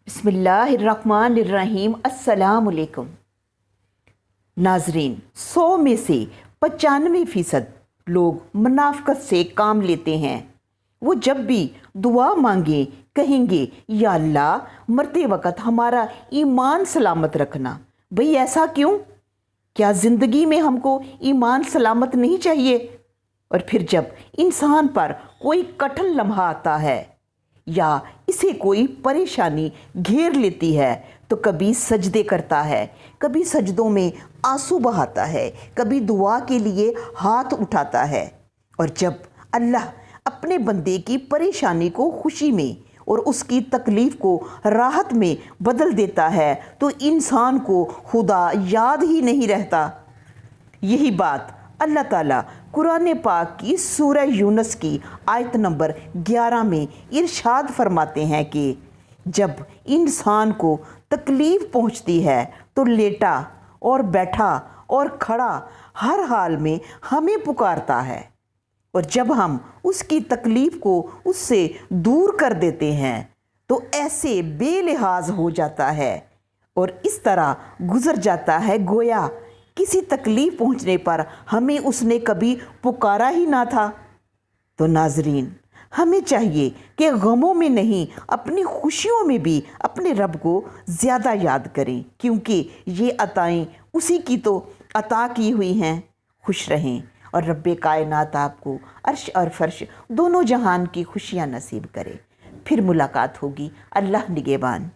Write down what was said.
बिस्मिल्लाहिर्रहमानिर्रहीम। अस्सलाम वालेकुम नाजरीन। 100 में से 95% लोग मुनाफ़क़त से काम लेते हैं। वो जब भी दुआ मांगे कहेंगे, या अल्लाह मरते वक़्त हमारा ईमान सलामत रखना। भाई ऐसा क्यों? क्या ज़िंदगी में हमको ईमान सलामत नहीं चाहिए? और फिर जब इंसान पर कोई कठिन लम्हा आता है या इसे कोई परेशानी घेर लेती है तो कभी सजदे करता है, कभी सजदों में आंसू बहाता है, कभी दुआ के लिए हाथ उठाता है। और जब अल्लाह अपने बंदे की परेशानी को खुशी में और उसकी तकलीफ़ को राहत में बदल देता है तो इंसान को खुदा याद ही नहीं रहता। यही बात अल्लाह ताला कुरान पाक की सूरह यूनुस की आयत नंबर 11 में इरशाद फरमाते हैं कि जब इंसान को तकलीफ़ पहुंचती है तो लेटा और बैठा और खड़ा हर हाल में हमें पुकारता है, और जब हम उसकी तकलीफ़ को उससे दूर कर देते हैं तो ऐसे बेलिहाज हो जाता है और इस तरह गुज़र जाता है गोया किसी तकलीफ़ पहुंचने पर हमें उसने कभी पुकारा ही ना था। तो नाजरीन, हमें चाहिए कि गमों में नहीं अपनी खुशियों में भी अपने रब को ज़्यादा याद करें, क्योंकि ये अताएँ उसी की तो अता की हुई हैं। खुश रहें और रब्बे कायनात आपको अर्श और फर्श दोनों जहान की खुशियाँ नसीब करे। फिर मुलाकात होगी। अल्लाह निगहबान।